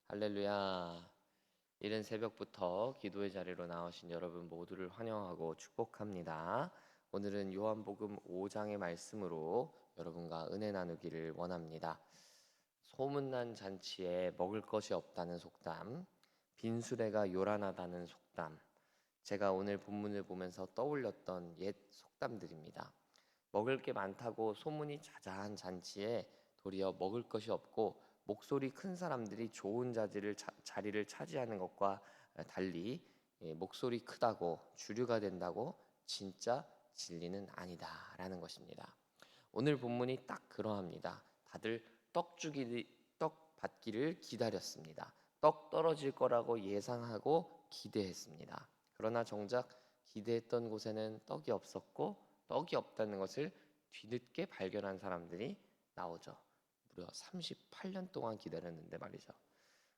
할렐루야. 이른 새벽부터 기도의 자리로 나오신 여러분 모두를 환영하고 축복합니다. 오늘은 요한복음 5장의 말씀으로 여러분과 은혜 나누기를 원합니다. 소문난 잔치에 먹을 것이 없다는 속담, 빈수레가 요란하다는 속담, 제가 오늘 본문을 보면서 떠올렸던 옛 속담들입니다. 먹을 게 많다고 소문이 자자한 잔치에 도리어 먹을 것이 없고 목소리 큰 사람들이 좋은 자리를 차지하는 것과 달리 목소리 크다고 주류가 된다고 진짜 진리는 아니다라는 것입니다. 오늘 본문이 딱 그러합니다. 다들 떡 받기를 기다렸습니다. 떡 떨어질 거라고 예상하고 기대했습니다. 그러나 정작 기대했던 곳에는 떡이 없었고 떡이 없다는 것을 뒤늦게 발견한 사람들이 나오죠. 무려 38년 동안 기다렸는데 말이죠.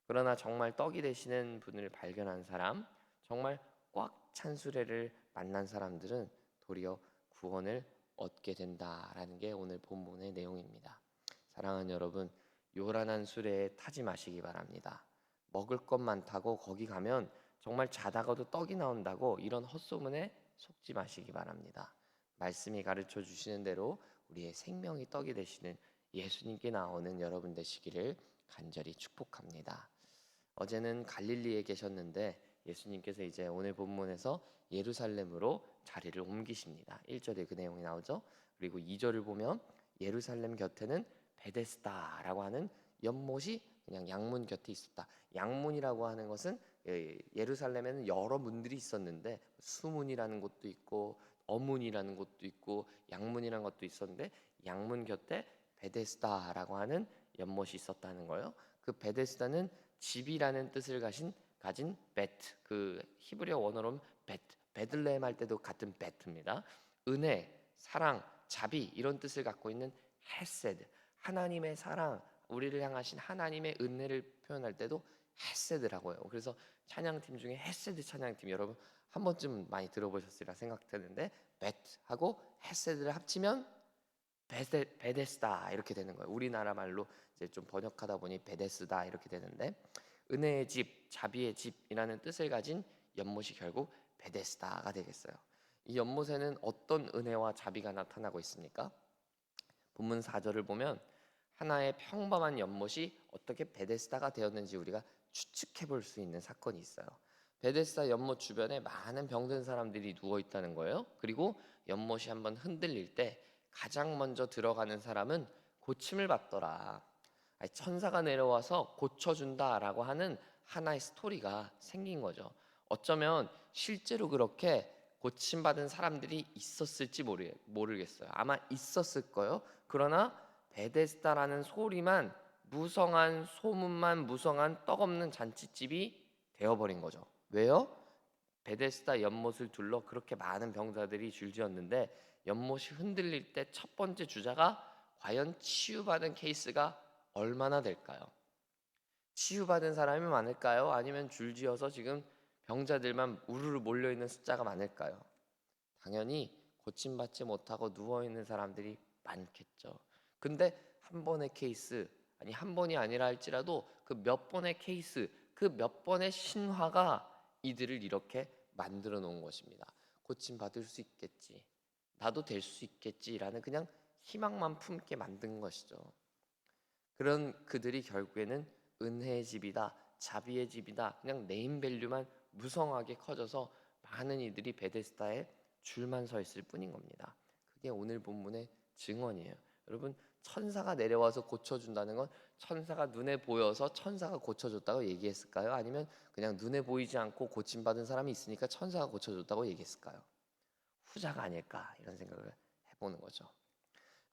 그러나 정말 떡이 되시는 분을 발견한 사람, 정말 꽉 찬 수레를 만난 사람들은 도리어 구원을 얻게 된다라는 게 오늘 본문의 내용입니다. 사랑하는 여러분, 요란한 수레에 타지 마시기 바랍니다. 먹을 것 많다고 거기 가면 정말 자다가도 떡이 나온다고 이런 헛소문에 속지 마시기 바랍니다. 말씀이 가르쳐 주시는 대로 우리의 생명이 떡이 되시는 예수님께 나오는 여러분 되시기를 간절히 축복합니다. 어제는 갈릴리에 계셨는데 예수님께서 이제 오늘 본문에서 예루살렘으로 자리를 옮기십니다. 1절에 그 내용이 나오죠. 그리고 2절을 보면 예루살렘 곁에는 베데스다라고 하는 연못이 그냥 양문 곁에 있었다. 양문이라고 하는 것은 예루살렘에는 여러 문들이 있었는데 수문이라는 곳도 있고 어문이라는 곳도 있고 양문이라는 것도 있었는데 양문 곁에 베데스다라고 하는 연못이 있었다는 거예요. 그 베데스다는 집이라는 뜻을 가진 베트, 그 히브리어 원어로는 베들레헴 할 때도 같은 베트입니다. 은혜, 사랑, 자비 이런 뜻을 갖고 있는 헤세드, 하나님의 사랑, 우리를 향하신 하나님의 은혜를 표현할 때도 헤세드라고 해요. 그래서 찬양팀 중에 헤세드 찬양팀 여러분 한 번쯤 많이 들어보셨으리라 생각되는데 베트하고 헤세드를 합치면 베데스다 이렇게 되는 거예요. 우리나라 말로 이제 좀 번역하다 보니 베데스다 이렇게 되는데 은혜의 집, 자비의 집이라는 뜻을 가진 연못이 결국 베데스다가 되겠어요. 이 연못에는 어떤 은혜와 자비가 나타나고 있습니까? 본문 4절을 보면 하나의 평범한 연못이 어떻게 베데스다가 되었는지 우리가 추측해 볼 수 있는 사건이 있어요. 베데스다 연못 주변에 많은 병든 사람들이 누워 있다는 거예요. 그리고 연못이 한번 흔들릴 때 가장 먼저 들어가는 사람은 고침을 받더라. 천사가 내려와서 고쳐준다라고 하는 하나의 스토리가 생긴 거죠. 어쩌면 실제로 그렇게 고침받은 사람들이 있었을지 모르겠어요. 아마 있었을 거예요. 그러나 베데스다라는 무성한 소문만 무성한 떡없는 잔치집이 되어버린 거죠. 왜요? 베데스다 연못을 둘러 그렇게 많은 병자들이 줄지었는데 연못이 흔들릴 때 첫 번째 주자가 과연 치유받은 케이스가 얼마나 될까요? 치유받은 사람이 많을까요? 아니면 줄지어서 지금 병자들만 우르르 몰려있는 숫자가 많을까요? 당연히 고침받지 못하고 누워있는 사람들이 많겠죠. 근데 한 번의 케이스, 아니 한 번이 아니라 할지라도 그 몇 번의 케이스, 그 몇 번의 신화가 이들을 이렇게 만들어 놓은 것입니다. 고침받을 수 있겠지, 나도 될 수 있겠지라는 그냥 희망만 품게 만든 것이죠. 그런 그들이 결국에는 은혜의 집이다, 자비의 집이다, 그냥 네임밸류만 무성하게 커져서 많은 이들이 베데스다에 줄만 서 있을 뿐인 겁니다. 그게 오늘 본문의 증언이에요. 여러분, 천사가 내려와서 고쳐준다는 건 천사가 눈에 보여서 천사가 고쳐줬다고 얘기했을까요? 아니면 그냥 눈에 보이지 않고 고침받은 사람이 있으니까 천사가 고쳐줬다고 얘기했을까요? 후자가 아닐까 이런 생각을 해보는 거죠.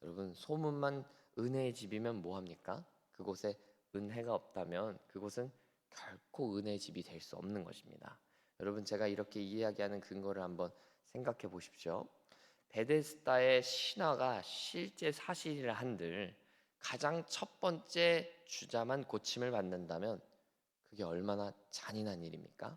여러분, 소문만 은혜의 집이면 뭐합니까? 그곳에 은혜가 없다면 그곳은 결코 은혜의 집이 될 수 없는 것입니다. 여러분, 제가 이렇게 이야기하는 근거를 한번 생각해 보십시오. 베데스다의 신화가 실제 사실이라 한들 가장 첫 번째 주자만 고침을 받는다면 그게 얼마나 잔인한 일입니까?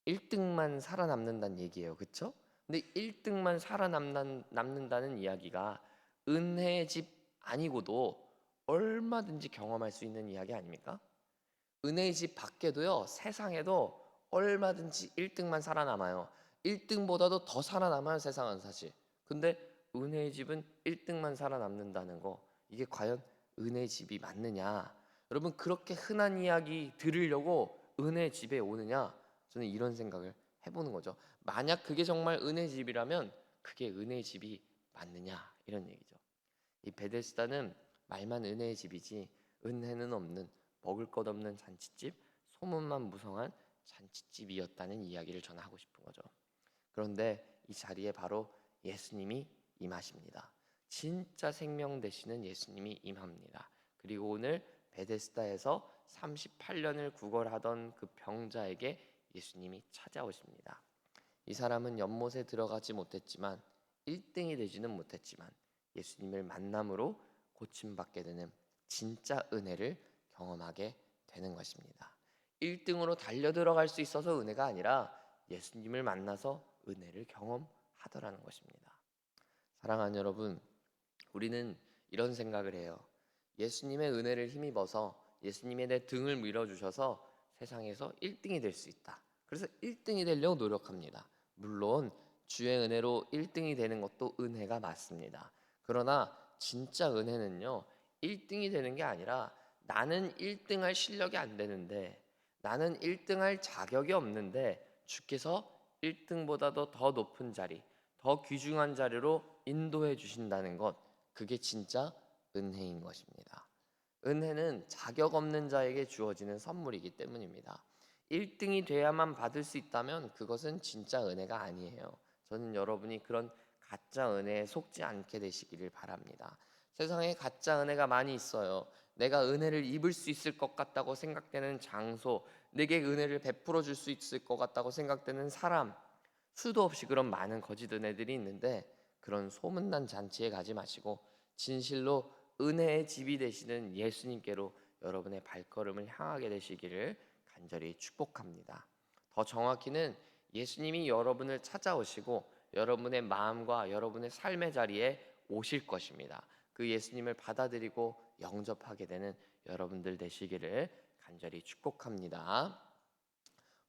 1등만 살아남는다는 얘기예요. 그렇죠? 근데 1등만 살아남는다는 이야기가 은혜의 집 아니고도 얼마든지 경험할 수 있는 이야기 아닙니까? 은혜의 집 밖에도요, 세상에도 얼마든지 1등만 살아남아요. 1등보다도 더 살아남아요, 세상은 사실. 근데 은혜의 집은 1등만 살아남는다는 거, 이게 과연 은혜의 집이 맞느냐? 여러분, 그렇게 흔한 이야기 들으려고 은혜의 집에 오느냐? 저는 이런 생각을 해보는 거죠. 만약 그게 정말 은혜의 집이라면 그게 은혜의 집이 맞느냐? 이런 얘기죠. 이 베데스다는 말만 은혜의 집이지 은혜는 없는, 먹을 것 없는 잔칫집, 소문만 무성한 잔칫집이었다는 이야기를 전하고 싶은 거죠. 그런데 이 자리에 바로 예수님이 임하십니다. 진짜 생명 되시는 예수님이 임합니다. 그리고 오늘 베데스다에서 38년을 구걸하던 그 병자에게 예수님이 찾아오십니다. 이 사람은 연못에 들어가지 못했지만 1등이 되지는 못했지만 예수님을 만남으로 고침받게 되는 진짜 은혜를 경험하게 되는 것입니다. 1등으로 달려 들어갈 수 있어서 은혜가 아니라 예수님을 만나서 은혜를 경험하더라는 것입니다. 사랑하는 여러분, 우리는 이런 생각을 해요. 예수님의 은혜를 힘입어서 예수님의 내 등을 밀어주셔서 세상에서 1등이 될 수 있다. 그래서 1등이 되려고 노력합니다. 물론 주의 은혜로 1등이 되는 것도 은혜가 맞습니다. 그러나 진짜 은혜는요, 1등이 되는 게 아니라 나는 1등 할 실력이 안 되는데, 나는 1등 할 자격이 없는데 주께서 1등보다도 더 높은 자리, 더 귀중한 자리로 인도해 주신다는 것, 그게 진짜 은혜인 것입니다. 은혜는 자격 없는 자에게 주어지는 선물이기 때문입니다. 1등이 돼야만 받을 수 있다면 그것은 진짜 은혜가 아니에요. 저는 여러분이 그런 가짜 은혜에 속지 않게 되시기를 바랍니다. 세상에 가짜 은혜가 많이 있어요. 내가 은혜를 입을 수 있을 것 같다고 생각되는 장소, 내게 은혜를 베풀어 줄 수 있을 것 같다고 생각되는 사람, 수도 없이 그런 많은 거짓 은혜들이 있는데 그런 소문난 잔치에 가지 마시고 진실로 은혜의 집이 되시는 예수님께로 여러분의 발걸음을 향하게 되시기를 간절히 축복합니다. 더 정확히는 예수님이 여러분을 찾아오시고 여러분의 마음과 여러분의 삶의 자리에 오실 것입니다. 그 예수님을 받아들이고 영접하게 되는 여러분들 되시기를 간절히 축복합니다.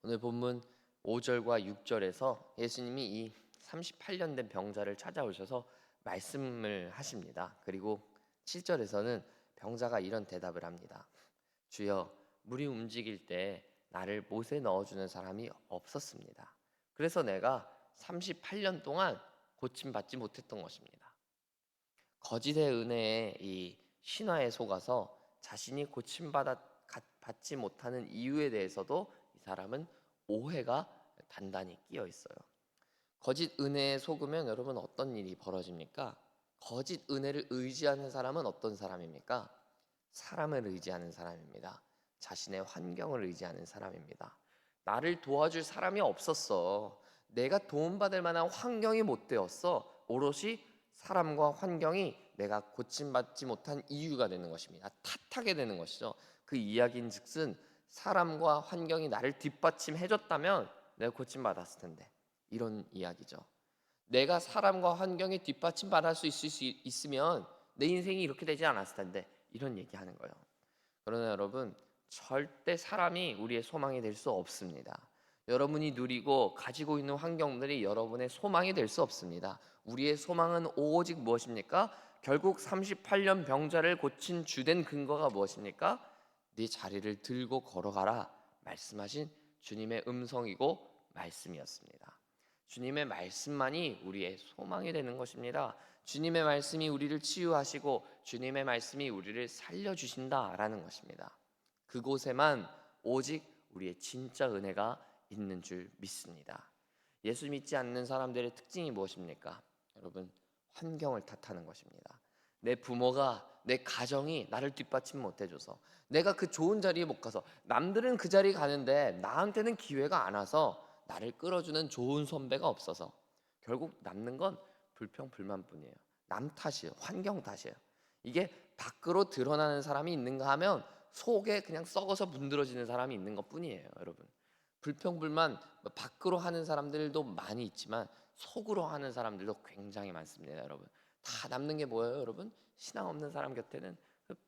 오늘 본문 5절과 6절에서 예수님이 이 38년 된 병자를 찾아오셔서 말씀을 하십니다. 그리고 7절에서는 병자가 이런 대답을 합니다. 주여, 물이 움직일 때 나를 못에 넣어주는 사람이 없었습니다. 그래서 내가 38년 동안 고침받지 못했던 것입니다. 거짓의 은혜에 이 신화에 속아서 자신이 고침받지 못하는 이유에 대해서도 이 사람은 오해가 단단히 끼어 있어요. 거짓 은혜에 속으면 여러분 어떤 일이 벌어집니까? 거짓 은혜를 의지하는 사람은 어떤 사람입니까? 사람을 의지하는 사람입니다. 자신의 환경을 의지하는 사람입니다. 나를 도와줄 사람이 없었어. 내가 도움받을 만한 환경이 못 되었어. 오롯이 사람과 환경이 내가 고침받지 못한 이유가 되는 것입니다. 탓하게 되는 것이죠. 그 이야기인즉슨 사람과 환경이 나를 뒷받침해줬다면 내가 고침받았을 텐데, 이런 이야기죠. 내가 사람과 환경에 뒷받침받을 수 있으면 내 인생이 이렇게 되지 않았을 텐데, 이런 얘기하는 거예요. 그러나 여러분, 절대 사람이 우리의 소망이 될 수 없습니다. 여러분이 누리고 가지고 있는 환경들이 여러분의 소망이 될 수 없습니다. 우리의 소망은 오직 무엇입니까? 결국 38년 병자를 고친 주된 근거가 무엇입니까? 네 자리를 들고 걸어가라 말씀하신 주님의 음성이고 말씀이었습니다. 주님의 말씀만이 우리의 소망이 되는 것입니다. 주님의 말씀이 우리를 치유하시고 주님의 말씀이 우리를 살려주신다라는 것입니다. 그곳에만 오직 우리의 진짜 은혜가 있는 줄 믿습니다. 예수 믿지 않는 사람들의 특징이 무엇입니까? 여러분, 환경을 탓하는 것입니다. 내 부모가, 내 가정이 나를 뒷받침 못해줘서, 내가 그 좋은 자리에 못 가서, 남들은 그 자리에 가는데 나한테는 기회가 안 와서, 나를 끌어주는 좋은 선배가 없어서, 결국 남는 건 불평불만뿐이에요. 남 탓이에요. 환경 탓이에요. 이게 밖으로 드러나는 사람이 있는가 하면 속에 그냥 썩어서 문드러지는 사람이 있는 것뿐이에요, 여러분. 불평불만 밖으로 하는 사람들도 많이 있지만 속으로 하는 사람들도 굉장히 많습니다, 여러분. 다 남는 게 뭐예요, 여러분? 신앙 없는 사람 곁에는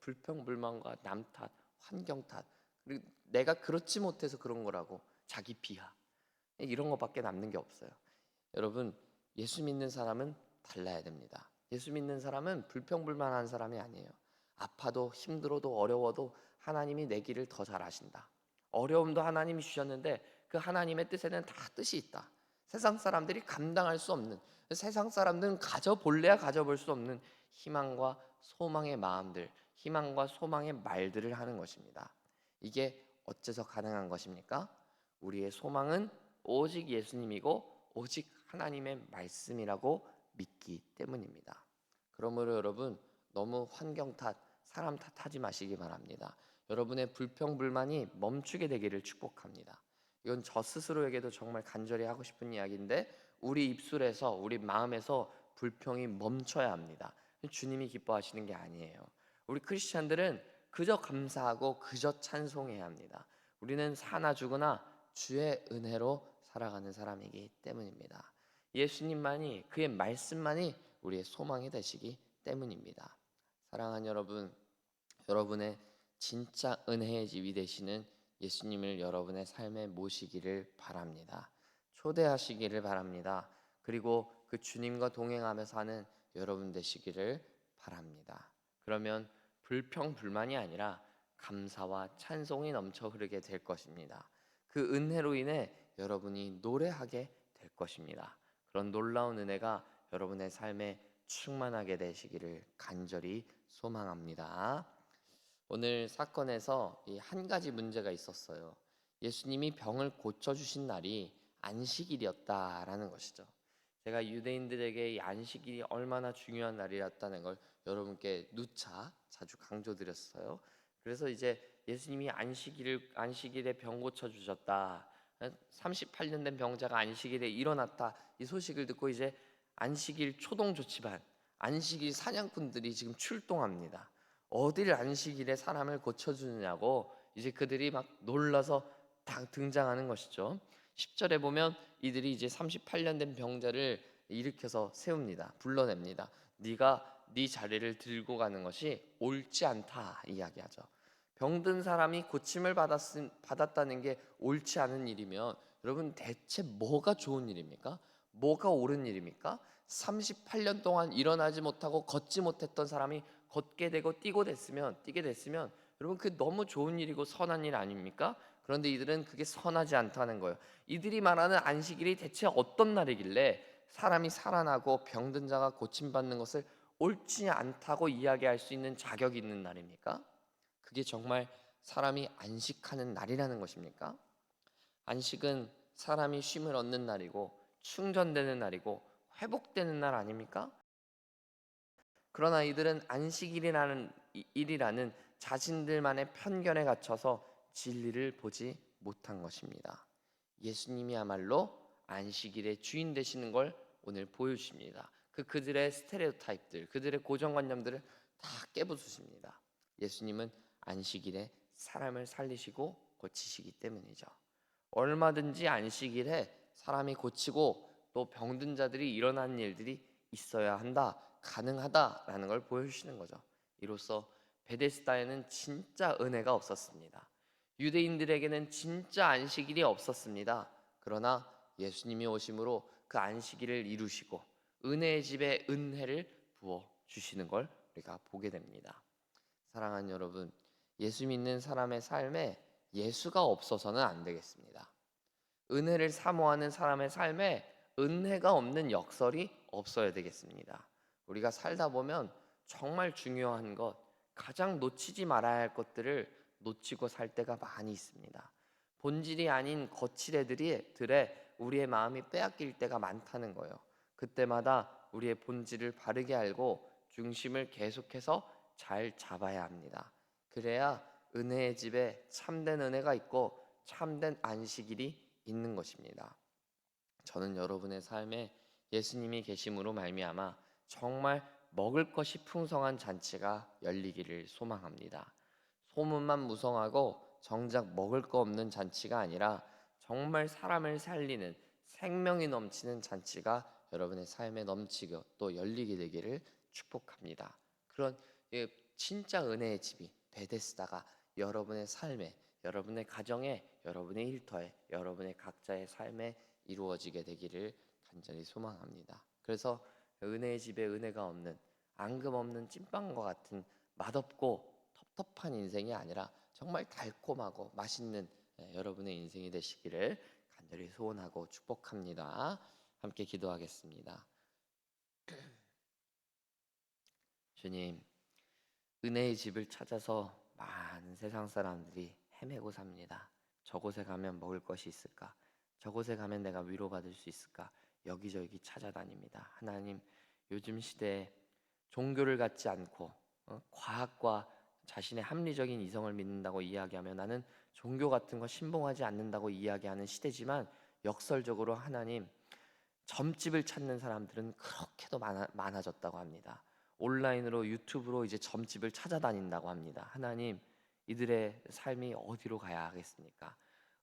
불평불만과 남 탓, 환경 탓, 그리고 내가 그렇지 못해서 그런 거라고 자기 비하 이런 것밖에 남는 게 없어요. 여러분, 예수 믿는 사람은 달라야 됩니다. 예수 믿는 사람은 불평불만한 사람이 아니에요. 아파도 힘들어도 어려워도 하나님이 내 길을 더 잘 아신다. 어려움도 하나님이 주셨는데 그 하나님의 뜻에는 다 뜻이 있다. 세상 사람들이 감당할 수 없는, 세상 사람들은 가져볼래야 가져볼 수 없는 희망과 소망의 마음들, 희망과 소망의 말들을 하는 것입니다. 이게 어째서 가능한 것입니까? 우리의 소망은 오직 예수님이고 오직 하나님의 말씀이라고 믿기 때문입니다. 그러므로 여러분, 너무 환경 탓, 사람 탓하지 마시기 바랍니다. 여러분의 불평불만이 멈추게 되기를 축복합니다. 이건 저 스스로에게도 정말 간절히 하고 싶은 이야기인데, 우리 입술에서, 우리 마음에서 불평이 멈춰야 합니다. 주님이 기뻐하시는 게 아니에요. 우리 크리스찬들은 그저 감사하고 그저 찬송해야 합니다. 우리는 사나 죽으나 주의 은혜로 살아가는 사람이기 때문입니다. 예수님만이, 그의 말씀만이 우리의 소망이 되시기 때문입니다. 사랑하는 여러분, 여러분의 진짜 은혜의 집이 되시는 예수님을 여러분의 삶에 모시기를 바랍니다. 초대하시기를 바랍니다. 그리고 그 주님과 동행하며 사는 여러분 되시기를 바랍니다. 그러면 불평불만이 아니라 감사와 찬송이 넘쳐 흐르게 될 것입니다. 그 은혜로 인해 여러분이 노래하게 될 것입니다. 그런 놀라운 은혜가 여러분의 삶에 충만하게 되시기를 간절히 소망합니다. 오늘 사건에서 이 한 가지 문제가 있었어요. 예수님이 병을 고쳐주신 날이 안식일이었다라는 것이죠. 제가 유대인들에게 이 안식일이 얼마나 중요한 날이었다는 걸 여러분께 누차 자주 강조드렸어요. 그래서 이제 예수님이 안식일에 병 고쳐 주셨다. 38년 된 병자가 안식일에 일어났다. 이 소식을 듣고 이제 안식일 초동 조치반, 안식일 사냥꾼들이 지금 출동합니다. 어딜 안식일에 사람을 고쳐주느냐고 이제 그들이 막 놀라서 다 등장하는 것이죠. 10절에 보면 이들이 이제 38년 된 병자를 일으켜서 세웁니다. 불러냅니다. 네가 네 자리를 들고 가는 것이 옳지 않다 이야기하죠. 병든 사람이 고침을 받았다는 게 옳지 않은 일이면 여러분 대체 뭐가 좋은 일입니까? 뭐가 옳은 일입니까? 38년 동안 일어나지 못하고 걷지 못했던 사람이 걷게 되고 뛰게 됐으면 여러분 그 너무 좋은 일이고 선한 일 아닙니까? 그런데 이들은 그게 선하지 않다는 거예요. 이들이 말하는 안식일이 대체 어떤 날이길래 사람이 살아나고 병든 자가 고침받는 것을 옳지 않다고 이야기할 수 있는 자격이 있는 날입니까? 그게 정말 사람이 안식하는 날이라는 것입니까? 안식은 사람이 쉼을 얻는 날이고 충전되는 날이고 회복되는 날 아닙니까? 그러나 이들은 안식일이라는 일이라는 자신들만의 편견에 갇혀서 진리를 보지 못한 것입니다. 예수님이야말로 안식일의 주인 되시는 걸 오늘 보여주십니다. 그들의 스테레오타입들, 그들의 고정관념들을 다 깨부수십니다. 예수님은 안식일에 사람을 살리시고 고치시기 때문이죠. 얼마든지 안식일에 사람이 고치고 또 병든 자들이 일어나는 일들이 있어야 한다, 가능하다라는 걸 보여주시는 거죠. 이로써 베데스다에는 진짜 은혜가 없었습니다. 유대인들에게는 진짜 안식일이 없었습니다. 그러나 예수님이 오심으로 그 안식일을 이루시고 은혜의 집에 은혜를 부어 주시는 걸 우리가 보게 됩니다. 사랑하는 여러분, 예수 믿는 사람의 삶에 예수가 없어서는 안 되겠습니다. 은혜를 사모하는 사람의 삶에 은혜가 없는 역설이 없어야 되겠습니다. 우리가 살다 보면 정말 중요한 것, 가장 놓치지 말아야 할 것들을 놓치고 살 때가 많이 있습니다. 본질이 아닌 거칠애들의 우리의 마음이 빼앗길 때가 많다는 거예요. 그때마다 우리의 본질을 바르게 알고 중심을 계속해서 잘 잡아야 합니다. 그래야 은혜의 집에 참된 은혜가 있고 참된 안식일이 있는 것입니다. 저는 여러분의 삶에 예수님이 계심으로 말미암아 정말 먹을 것이 풍성한 잔치가 열리기를 소망합니다. 소문만 무성하고 정작 먹을 거 없는 잔치가 아니라 정말 사람을 살리는 생명이 넘치는 잔치가 여러분의 삶에 넘치고 또 열리게 되기를 축복합니다. 그런 진짜 은혜의 집이 베데스다가 여러분의 삶에, 여러분의 가정에, 여러분의 일터에, 여러분의 각자의 삶에 이루어지게 되기를 간절히 소망합니다. 그래서 은혜의 집에 은혜가 없는, 앙금 없는 찐빵과 같은 맛없고 텁텁한 인생이 아니라 정말 달콤하고 맛있는 여러분의 인생이 되시기를 간절히 소원하고 축복합니다. 함께 기도하겠습니다. 주님, 은혜의 집을 찾아서 많은 세상 사람들이 헤매고 삽니다. 저곳에 가면 먹을 것이 있을까? 저곳에 가면 내가 위로받을 수 있을까? 여기저기 찾아다닙니다. 하나님, 요즘 시대에 종교를 갖지 않고 과학과 자신의 합리적인 이성을 믿는다고 이야기하며 나는 종교 같은 거 신봉하지 않는다고 이야기하는 시대지만, 역설적으로 하나님, 점집을 찾는 사람들은 그렇게도 많아졌다고 합니다. 온라인으로, 유튜브로 이제 점집을 찾아다닌다고 합니다. 하나님, 이들의 삶이 어디로 가야 하겠습니까?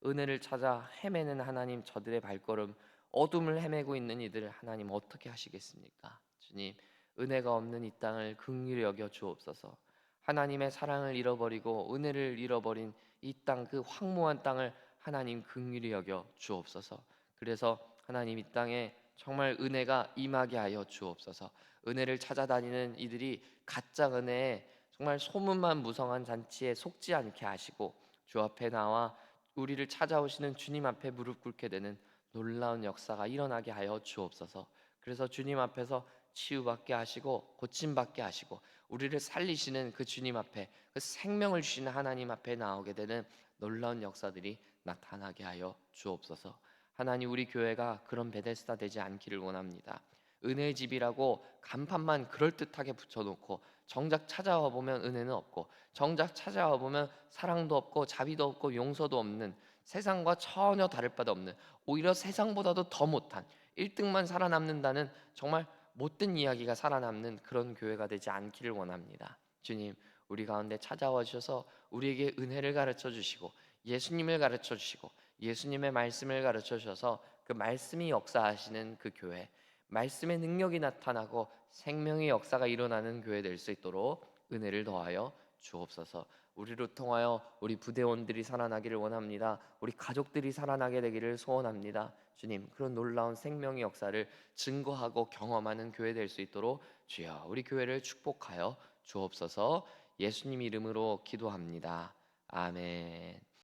은혜를 찾아 헤매는 하나님, 저들의 발걸음, 어둠을 헤매고 있는 이들을 하나님 어떻게 하시겠습니까? 주님, 은혜가 없는 이 땅을 긍휼히 여겨 주옵소서. 하나님의 사랑을 잃어버리고 은혜를 잃어버린 이 땅, 그 황무한 땅을 하나님 긍휼히 여겨 주옵소서. 그래서 하나님, 이 땅에 정말 은혜가 임하게 하여 주옵소서. 은혜를 찾아다니는 이들이 가짜 은혜에 정말 소문만 무성한 잔치에 속지 않게 하시고, 주 앞에 나와 우리를 찾아오시는 주님 앞에 무릎 꿇게 되는 놀라운 역사가 일어나게 하여 주옵소서. 그래서 주님 앞에서 치유받게 하시고 고침받게 하시고 우리를 살리시는 그 주님 앞에, 그 생명을 주시는 하나님 앞에 나오게 되는 놀라운 역사들이 나타나게 하여 주옵소서. 하나님, 우리 교회가 그런 베데스다 되지 않기를 원합니다. 은혜의 집이라고 간판만 그럴듯하게 붙여놓고 정작 찾아와 보면 은혜는 없고, 정작 찾아와 보면 사랑도 없고 자비도 없고 용서도 없는, 세상과 전혀 다를 바도 없는, 오히려 세상보다도 더 못한 1등만 살아남는다는 정말 못된 이야기가 살아남는 그런 교회가 되지 않기를 원합니다. 주님, 우리 가운데 찾아와 주셔서 우리에게 은혜를 가르쳐 주시고 예수님을 가르쳐 주시고 예수님의 말씀을 가르쳐 주셔서 그 말씀이 역사하시는 그 교회, 말씀의 능력이 나타나고 생명의 역사가 일어나는 교회 될 수 있도록 은혜를 더하여 주옵소서. 우리로 통하여 우리 부대원들이 살아나기를 원합니다. 우리 가족들이 살아나게 되기를 소원합니다. 주님, 그런 놀라운 생명의 역사를 증거하고 경험하는 교회 될 수 있도록 주여 우리 교회를 축복하여 주옵소서. 예수님 이름으로 기도합니다. 아멘.